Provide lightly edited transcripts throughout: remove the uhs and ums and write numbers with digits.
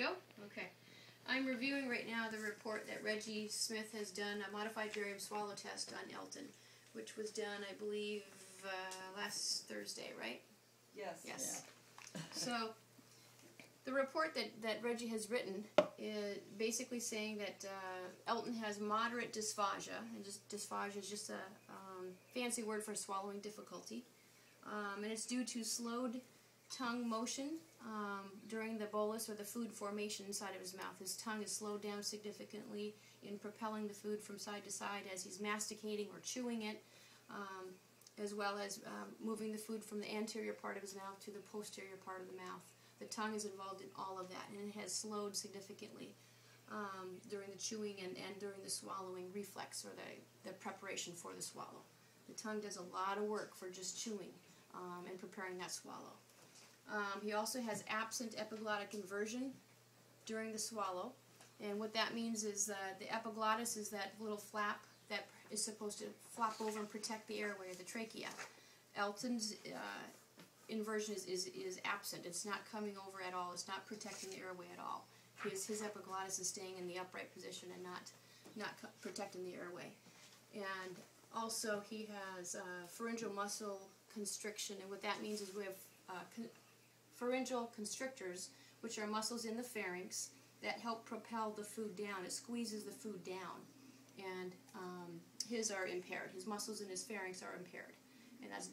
Go? Okay. I'm reviewing right now the report that Reggie Smith has done, a modified barium swallow test on Elton, which was done, I believe, last Thursday, right? Yes. Yes. Yeah. So, the report that Reggie has written is basically saying that Elton has moderate dysphagia, and just dysphagia is just a fancy word for swallowing difficulty, and it's due to slowed tongue motion during the bolus or the food formation inside of his mouth. His tongue is slowed down significantly in propelling the food from side to side as he's masticating or chewing it, as well as moving the food from the anterior part of his mouth to the posterior part of the mouth. The tongue is involved in all of that, and it has slowed significantly during the chewing and during the swallowing reflex, or the preparation for the swallow. The tongue does a lot of work for just chewing and preparing that swallow. He also has absent epiglottic inversion during the swallow, and what that means is the epiglottis is that little flap that is supposed to flap over and protect the airway or the trachea. Elton's inversion is absent. It's not coming over at all. It's not protecting the airway at all. His epiglottis is staying in the upright position and not protecting the airway. And also he has pharyngeal muscle constriction, and what that means is we have pharyngeal constrictors, which are muscles in the pharynx that help propel the food down. It squeezes the food down, and his are impaired. His muscles in his pharynx are impaired, and that's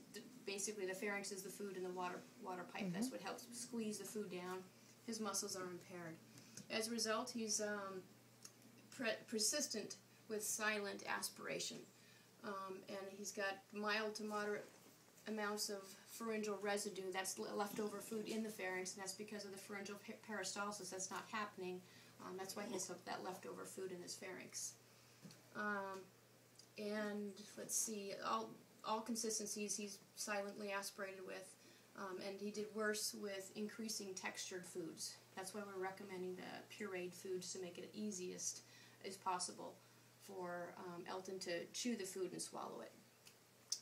basically the pharynx is the food and the water pipe. Mm-hmm. That's what helps squeeze the food down. His muscles are impaired. As a result, he's persistent with silent aspiration, and he's got mild to moderate amounts of pharyngeal residue, that's leftover food in the pharynx, and that's because of the pharyngeal peristalsis. That's not happening. That's why he has that leftover food in his pharynx. And let's see, all consistencies he's silently aspirated with, and he did worse with increasing textured foods. That's why we're recommending the pureed foods to make it easiest as possible for Elton to chew the food and swallow it.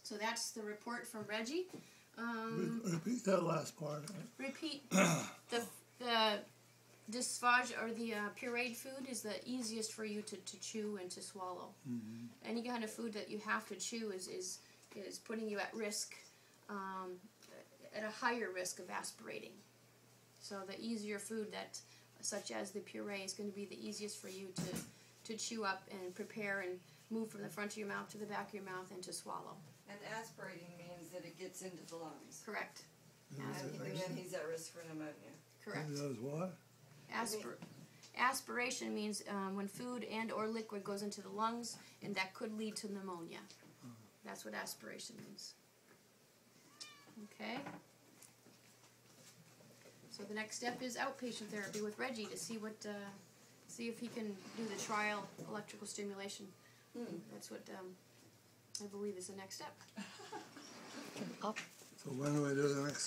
So that's the report from Reggie. Repeat that last part. Repeat the dysphagia, or the pureed food is the easiest for you to chew and to swallow. Mm-hmm. Any kind of food that you have to chew is putting you at risk, at a higher risk of aspirating. So the easier food, such as the puree, is going to be the easiest for you to chew up and prepare and move from the front of your mouth to the back of your mouth and to swallow. And aspirating means that it gets into the lungs. Correct. And then he's at risk for pneumonia. Correct. It does what? Aspiration means when food and or liquid goes into the lungs, and that could lead to pneumonia. That's what aspiration means. Okay. So the next step is outpatient therapy with Reggie to see if he can do the trial electrical stimulation. That's what I believe is the next step. So when do we do the next